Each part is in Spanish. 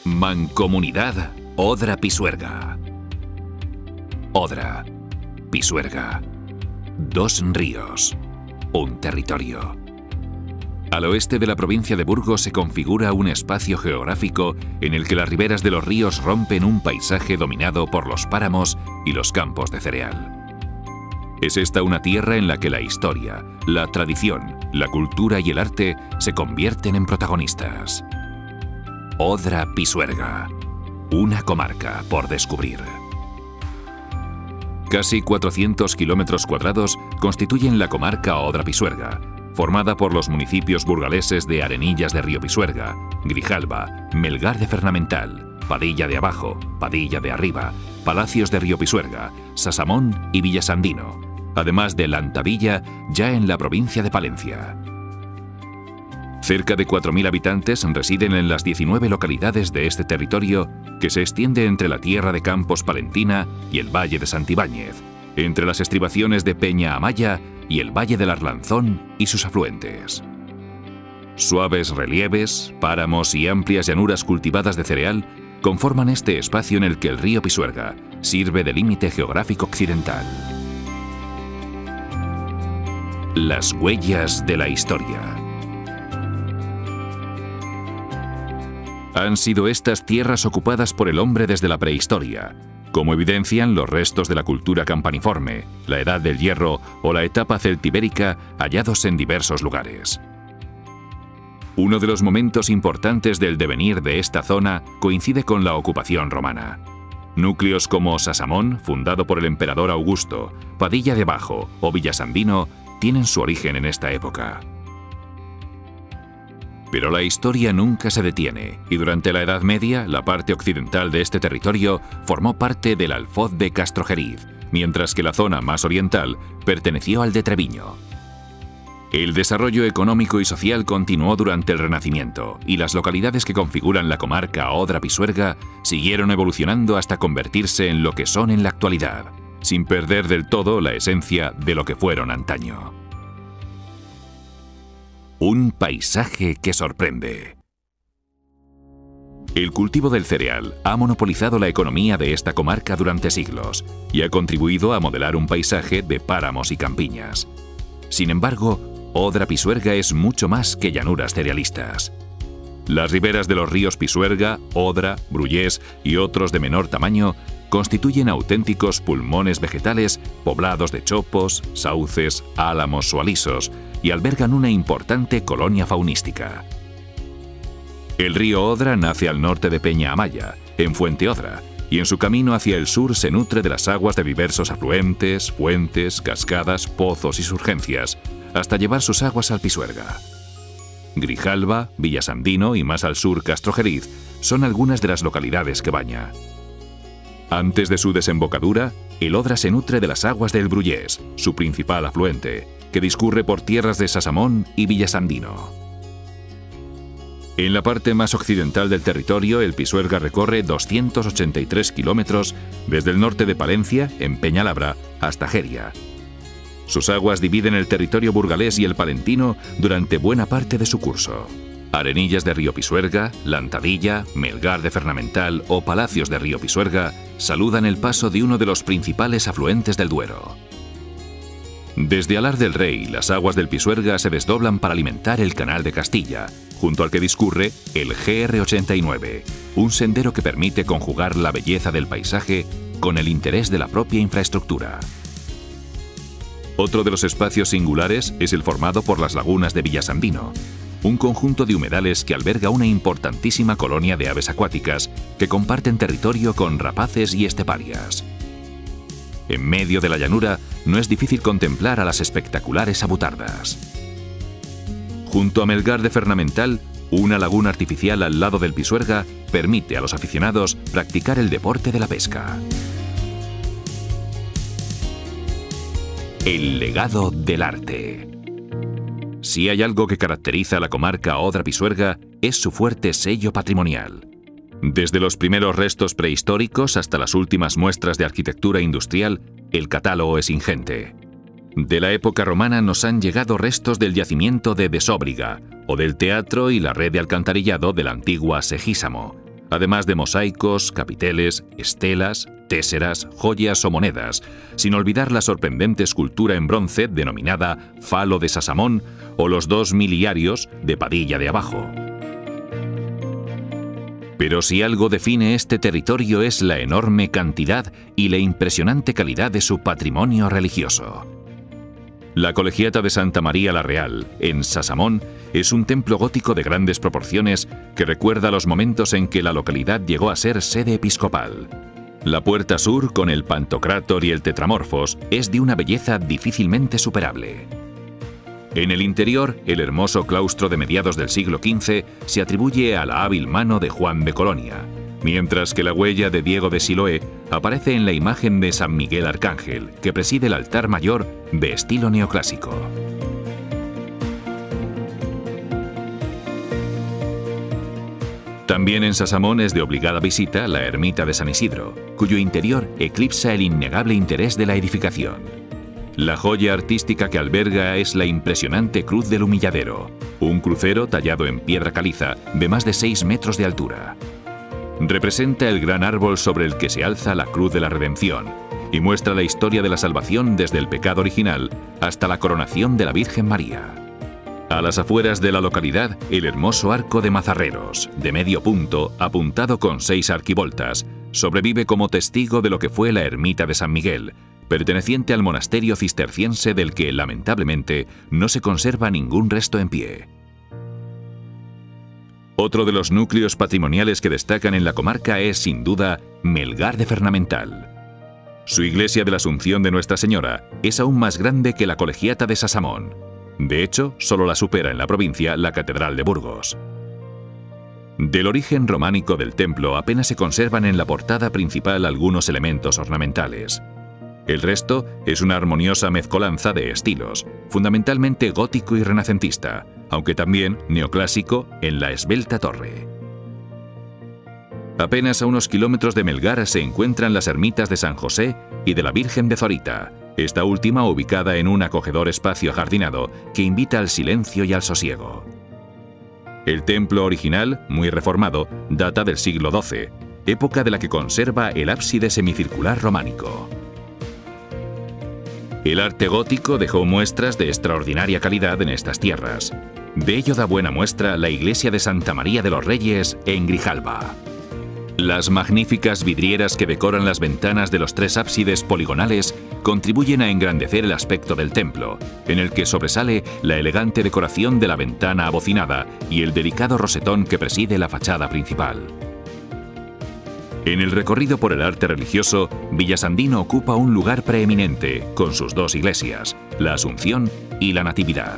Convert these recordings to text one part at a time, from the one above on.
Mancomunidad Odra-Pisuerga. Odra, Pisuerga. Dos ríos, un territorio. Al oeste de la provincia de Burgos se configura un espacio geográfico en el que las riberas de los ríos rompen un paisaje dominado por los páramos y los campos de cereal. Es esta una tierra en la que la historia, la tradición, la cultura y el arte se convierten en protagonistas. Odra-Pisuerga, una comarca por descubrir. Casi 400 kilómetros cuadrados constituyen la comarca Odra-Pisuerga, formada por los municipios burgaleses de Arenillas de Río Pisuerga, Grijalba, Melgar de Fernamental, Padilla de Abajo, Padilla de Arriba, Palacios de Río Pisuerga, Sasamón y Villasandino, además de Lantadilla, ya en la provincia de Palencia. Cerca de 4.000 habitantes residen en las 19 localidades de este territorio que se extiende entre la tierra de Campos Palentina y el valle de Santibáñez, entre las estribaciones de Peña Amaya y el valle del Arlanzón y sus afluentes. Suaves relieves, páramos y amplias llanuras cultivadas de cereal conforman este espacio en el que el río Pisuerga sirve de límite geográfico occidental. Las huellas de la historia. Han sido estas tierras ocupadas por el hombre desde la prehistoria, como evidencian los restos de la cultura campaniforme, la Edad del Hierro o la etapa celtibérica hallados en diversos lugares. Uno de los momentos importantes del devenir de esta zona coincide con la ocupación romana. Núcleos como Sasamón, fundado por el emperador Augusto, Padilla de Abajo o Villasandino tienen su origen en esta época. Pero la historia nunca se detiene, y durante la Edad Media, la parte occidental de este territorio formó parte del alfoz de Castrojeriz, mientras que la zona más oriental perteneció al de Treviño. El desarrollo económico y social continuó durante el Renacimiento, y las localidades que configuran la comarca Odra-Pisuerga siguieron evolucionando hasta convertirse en lo que son en la actualidad, sin perder del todo la esencia de lo que fueron antaño. Un paisaje que sorprende. El cultivo del cereal ha monopolizado la economía de esta comarca durante siglos y ha contribuido a modelar un paisaje de páramos y campiñas. Sin embargo, Odra-Pisuerga es mucho más que llanuras cerealistas. Las riberas de los ríos Pisuerga, Odra, Brullés y otros de menor tamaño constituyen auténticos pulmones vegetales poblados de chopos, sauces, álamos o alisos y albergan una importante colonia faunística. El río Odra nace al norte de Peña Amaya, en Fuente Odra, y en su camino hacia el sur se nutre de las aguas de diversos afluentes, fuentes, cascadas, pozos y surgencias, hasta llevar sus aguas al Pisuerga. Grijalba, Villasandino y más al sur Castrojeriz son algunas de las localidades que baña. Antes de su desembocadura, el Odra se nutre de las aguas del Brullés, su principal afluente, que discurre por tierras de Sasamón y Villasandino. En la parte más occidental del territorio, el Pisuerga recorre 283 kilómetros desde el norte de Palencia, en Peñalabra, hasta Jeria. Sus aguas dividen el territorio burgalés y el palentino durante buena parte de su curso. Arenillas de Río Pisuerga, Lantadilla, Melgar de Fernamental o Palacios de Río Pisuerga saludan el paso de uno de los principales afluentes del Duero. Desde Alar del Rey, las aguas del Pisuerga se desdoblan para alimentar el Canal de Castilla, junto al que discurre el GR89, un sendero que permite conjugar la belleza del paisaje con el interés de la propia infraestructura. Otro de los espacios singulares es el formado por las lagunas de Villasandino, un conjunto de humedales que alberga una importantísima colonia de aves acuáticas que comparten territorio con rapaces y esteparias. En medio de la llanura no es difícil contemplar a las espectaculares abutardas. Junto a Melgar de Fernamental, una laguna artificial al lado del Pisuerga permite a los aficionados practicar el deporte de la pesca. El legado del arte. Si hay algo que caracteriza a la comarca Odra-Pisuerga, es su fuerte sello patrimonial. Desde los primeros restos prehistóricos hasta las últimas muestras de arquitectura industrial, el catálogo es ingente. De la época romana nos han llegado restos del yacimiento de Desóbriga o del teatro y la red de alcantarillado de la antigua Segísamo, además de mosaicos, capiteles, estelas, téseras, joyas o monedas, sin olvidar la sorprendente escultura en bronce denominada Falo de Sasamón o los 2 miliarios de Padilla de Abajo. Pero si algo define este territorio es la enorme cantidad y la impresionante calidad de su patrimonio religioso. La Colegiata de Santa María la Real, en Sasamón, es un templo gótico de grandes proporciones que recuerda los momentos en que la localidad llegó a ser sede episcopal. La puerta sur, con el Pantocrátor y el Tetramorfos, es de una belleza difícilmente superable. En el interior, el hermoso claustro de mediados del siglo XV se atribuye a la hábil mano de Juan de Colonia, mientras que la huella de Diego de Siloé aparece en la imagen de San Miguel Arcángel, que preside el altar mayor de estilo neoclásico. También en Sasamón es de obligada visita la ermita de San Isidro, cuyo interior eclipsa el innegable interés de la edificación. La joya artística que alberga es la impresionante Cruz del Humilladero, un crucero tallado en piedra caliza de más de 6 metros de altura. Representa el gran árbol sobre el que se alza la Cruz de la Redención y muestra la historia de la salvación desde el pecado original hasta la coronación de la Virgen María. A las afueras de la localidad, el hermoso arco de Mazarreros, de medio punto, apuntado con 6 arquivoltas, sobrevive como testigo de lo que fue la ermita de San Miguel, perteneciente al monasterio cisterciense del que, lamentablemente, no se conserva ningún resto en pie. Otro de los núcleos patrimoniales que destacan en la comarca es, sin duda, Melgar de Fernamental. Su iglesia de la Asunción de Nuestra Señora es aún más grande que la Colegiata de Sasamón. De hecho, solo la supera en la provincia la Catedral de Burgos. Del origen románico del templo apenas se conservan en la portada principal algunos elementos ornamentales. El resto es una armoniosa mezcolanza de estilos, fundamentalmente gótico y renacentista, aunque también neoclásico en la esbelta torre. Apenas a unos kilómetros de Melgar se encuentran las ermitas de San José y de la Virgen de Zorita, esta última ubicada en un acogedor espacio ajardinado que invita al silencio y al sosiego. El templo original, muy reformado, data del siglo XII, época de la que conserva el ábside semicircular románico. El arte gótico dejó muestras de extraordinaria calidad en estas tierras. De ello da buena muestra la iglesia de Santa María de los Reyes en Grijalba. Las magníficas vidrieras que decoran las ventanas de los 3 ábsides poligonales contribuyen a engrandecer el aspecto del templo, en el que sobresale la elegante decoración de la ventana abocinada y el delicado rosetón que preside la fachada principal. En el recorrido por el arte religioso, Villasandino ocupa un lugar preeminente, con sus 2 iglesias, la Asunción y la Natividad.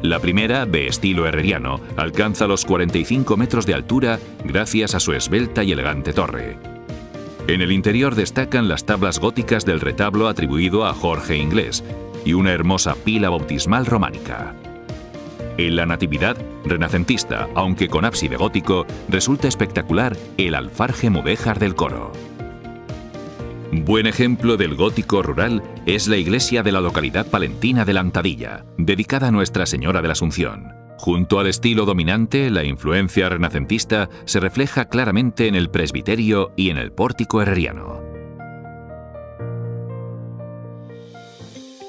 La primera, de estilo herreriano, alcanza los 45 metros de altura gracias a su esbelta y elegante torre. En el interior destacan las tablas góticas del retablo atribuido a Jorge Inglés y una hermosa pila bautismal románica. En la Natividad, renacentista, aunque con ábside gótico, resulta espectacular el alfarje mudéjar del coro. Buen ejemplo del gótico rural es la iglesia de la localidad palentina de Lantadilla, dedicada a Nuestra Señora de la Asunción. Junto al estilo dominante, la influencia renacentista se refleja claramente en el presbiterio y en el pórtico herreriano.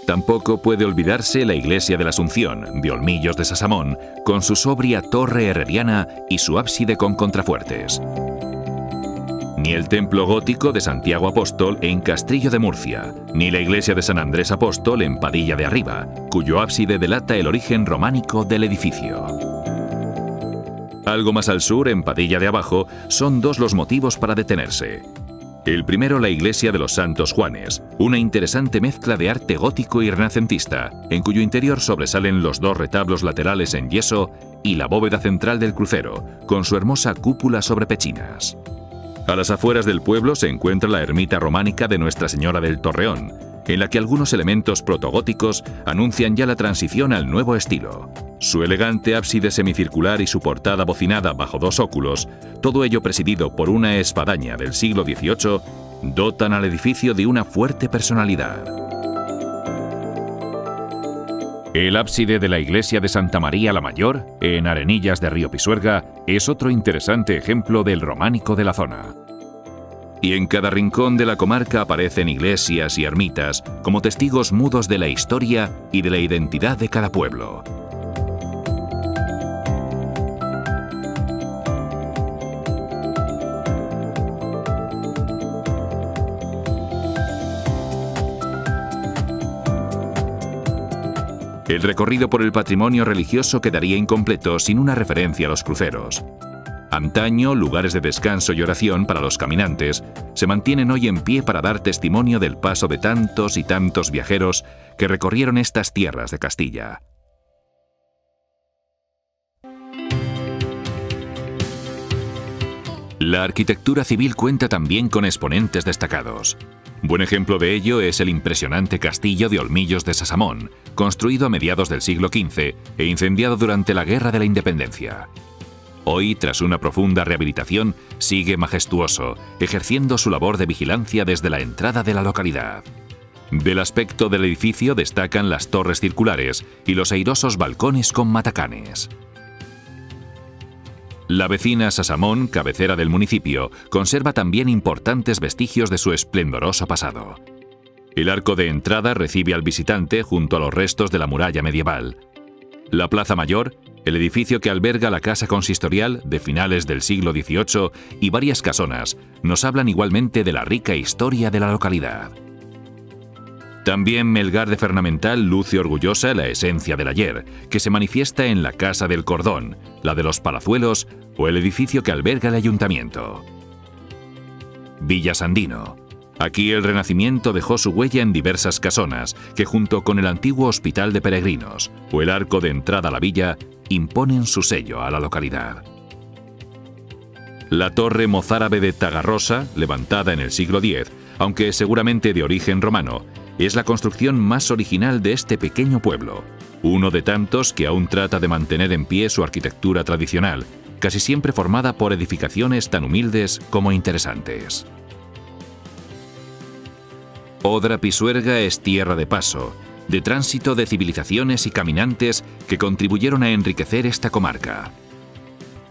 Tampoco puede olvidarse la iglesia de la Asunción, de Olmillos de Sasamón, con su sobria torre herreriana y su ábside con contrafuertes. Ni el templo gótico de Santiago Apóstol en Castrillo de Murcia, ni la iglesia de San Andrés Apóstol en Padilla de Arriba, cuyo ábside delata el origen románico del edificio. Algo más al sur, en Padilla de Abajo, son 2 los motivos para detenerse. El primero, la iglesia de los Santos Juanes, una interesante mezcla de arte gótico y renacentista, en cuyo interior sobresalen los 2 retablos laterales en yeso y la bóveda central del crucero, con su hermosa cúpula sobre pechinas. A las afueras del pueblo se encuentra la ermita románica de Nuestra Señora del Torreón, en la que algunos elementos protogóticos anuncian ya la transición al nuevo estilo. Su elegante ábside semicircular y su portada bocinada bajo 2 óculos, todo ello presidido por una espadaña del siglo XVIII, dotan al edificio de una fuerte personalidad. El ábside de la iglesia de Santa María la Mayor, en Arenillas de Río Pisuerga, es otro interesante ejemplo del románico de la zona. Y en cada rincón de la comarca aparecen iglesias y ermitas como testigos mudos de la historia y de la identidad de cada pueblo. El recorrido por el patrimonio religioso quedaría incompleto sin una referencia a los cruceros. Antaño, lugares de descanso y oración para los caminantes, se mantienen hoy en pie para dar testimonio del paso de tantos y tantos viajeros que recorrieron estas tierras de Castilla. La arquitectura civil cuenta también con exponentes destacados. Buen ejemplo de ello es el impresionante castillo de Olmillos de Sasamón, construido a mediados del siglo XV e incendiado durante la Guerra de la Independencia. Hoy, tras una profunda rehabilitación, sigue majestuoso, ejerciendo su labor de vigilancia desde la entrada de la localidad. Del aspecto del edificio destacan las torres circulares y los airosos balcones con matacanes. La vecina Sasamón, cabecera del municipio, conserva también importantes vestigios de su esplendoroso pasado. El arco de entrada recibe al visitante junto a los restos de la muralla medieval. La Plaza Mayor, el edificio que alberga la casa consistorial de finales del siglo XVIII y varias casonas, nos hablan igualmente de la rica historia de la localidad. También Melgar de Fernamental luce orgullosa la esencia del ayer, que se manifiesta en la Casa del Cordón, la de los Palazuelos o el edificio que alberga el ayuntamiento. Villasandino. Aquí el Renacimiento dejó su huella en diversas casonas que, junto con el antiguo Hospital de Peregrinos o el arco de entrada a la villa, imponen su sello a la localidad. La torre mozárabe de Tagarrosa, levantada en el siglo X, aunque seguramente de origen romano, es la construcción más original de este pequeño pueblo, uno de tantos que aún trata de mantener en pie su arquitectura tradicional, casi siempre formada por edificaciones tan humildes como interesantes. Odra Pisuerga es tierra de paso, de tránsito de civilizaciones y caminantes que contribuyeron a enriquecer esta comarca.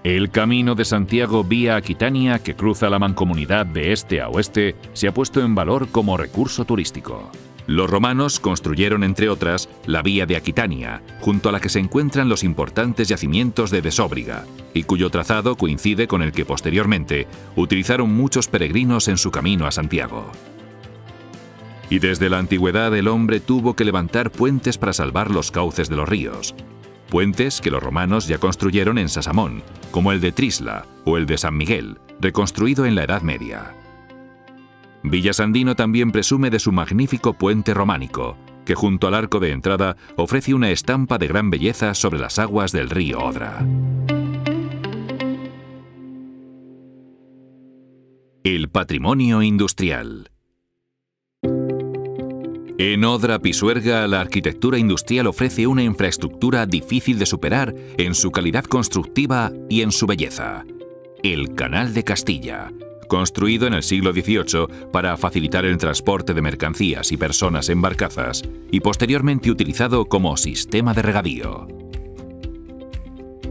El Camino de Santiago vía Aquitania, que cruza la mancomunidad de este a oeste, se ha puesto en valor como recurso turístico. Los romanos construyeron, entre otras, la vía de Aquitania, junto a la que se encuentran los importantes yacimientos de Desóbriga, y cuyo trazado coincide con el que posteriormente utilizaron muchos peregrinos en su camino a Santiago. Y desde la antigüedad el hombre tuvo que levantar puentes para salvar los cauces de los ríos. Puentes que los romanos ya construyeron en Sasamón, como el de Trisla o el de San Miguel, reconstruido en la Edad Media. Villasandino también presume de su magnífico puente románico, que junto al arco de entrada ofrece una estampa de gran belleza sobre las aguas del río Odra. El patrimonio industrial. En Odra Pisuerga, la arquitectura industrial ofrece una infraestructura difícil de superar en su calidad constructiva y en su belleza. El Canal de Castilla, construido en el siglo XVIII para facilitar el transporte de mercancías y personas en barcazas, y posteriormente utilizado como sistema de regadío.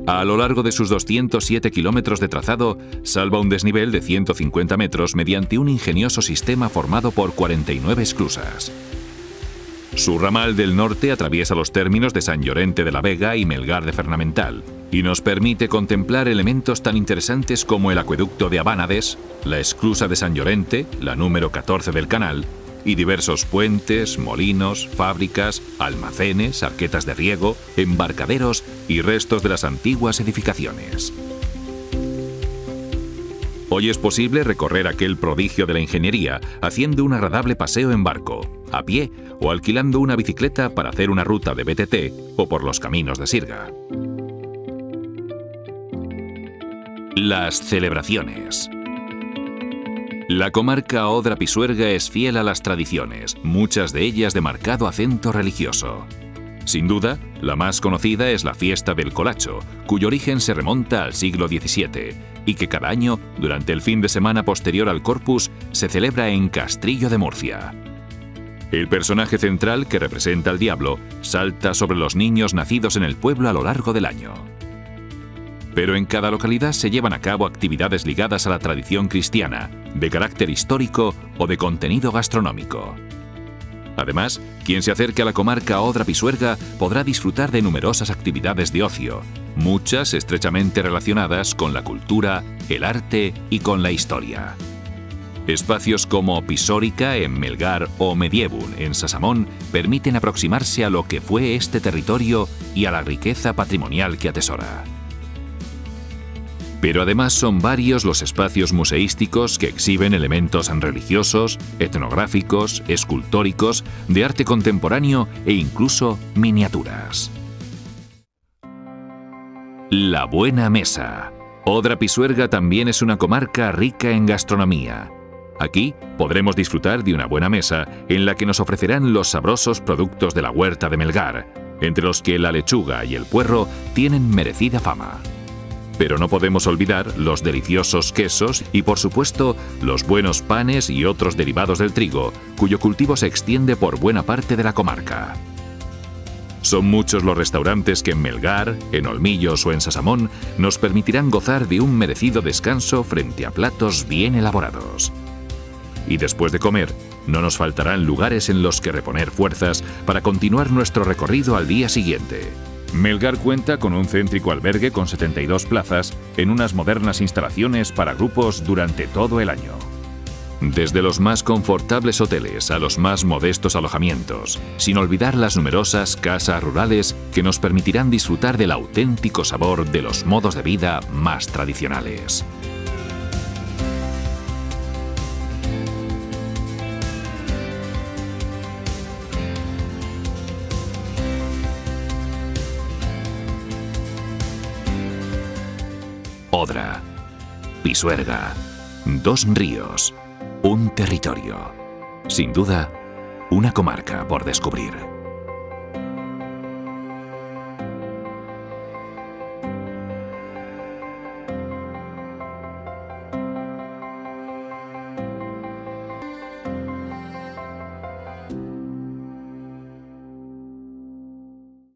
A lo largo de sus 207 kilómetros de trazado, salva un desnivel de 150 metros mediante un ingenioso sistema formado por 49 esclusas. Su ramal del norte atraviesa los términos de San Llorente de la Vega y Melgar de Fernamental, y nos permite contemplar elementos tan interesantes como el acueducto de Abánades, la esclusa de San Llorente, la número 14 del canal, y diversos puentes, molinos, fábricas, almacenes, arquetas de riego, embarcaderos y restos de las antiguas edificaciones. Hoy es posible recorrer aquel prodigio de la ingeniería haciendo un agradable paseo en barco, a pie o alquilando una bicicleta para hacer una ruta de BTT o por los caminos de sirga. Las celebraciones. La comarca Odra Pisuerga es fiel a las tradiciones, muchas de ellas de marcado acento religioso. Sin duda, la más conocida es la fiesta del Colacho, cuyo origen se remonta al siglo XVII y que cada año, durante el fin de semana posterior al Corpus, se celebra en Castrillo de Murcia. El personaje central, que representa al diablo, salta sobre los niños nacidos en el pueblo a lo largo del año. Pero en cada localidad se llevan a cabo actividades ligadas a la tradición cristiana, de carácter histórico o de contenido gastronómico. Además, quien se acerque a la comarca Odra-Pisuerga podrá disfrutar de numerosas actividades de ocio, muchas estrechamente relacionadas con la cultura, el arte y con la historia. Espacios como Pisórica en Melgar o Mediebul en Sasamón permiten aproximarse a lo que fue este territorio y a la riqueza patrimonial que atesora. Pero además son varios los espacios museísticos que exhiben elementos religiosos, etnográficos, escultóricos, de arte contemporáneo e incluso miniaturas. La Buena Mesa. Odra-Pisuerga también es una comarca rica en gastronomía. Aquí podremos disfrutar de una buena mesa en la que nos ofrecerán los sabrosos productos de la huerta de Melgar, entre los que la lechuga y el puerro tienen merecida fama. Pero no podemos olvidar los deliciosos quesos y, por supuesto, los buenos panes y otros derivados del trigo, cuyo cultivo se extiende por buena parte de la comarca. Son muchos los restaurantes que en Melgar, en Olmillos o en Sasamón nos permitirán gozar de un merecido descanso frente a platos bien elaborados. Y después de comer, no nos faltarán lugares en los que reponer fuerzas para continuar nuestro recorrido al día siguiente. Melgar cuenta con un céntrico albergue con 72 plazas en unas modernas instalaciones para grupos durante todo el año. Desde los más confortables hoteles a los más modestos alojamientos, sin olvidar las numerosas casas rurales que nos permitirán disfrutar del auténtico sabor de los modos de vida más tradicionales. Odra, Pisuerga, dos ríos, un territorio. Sin duda, una comarca por descubrir.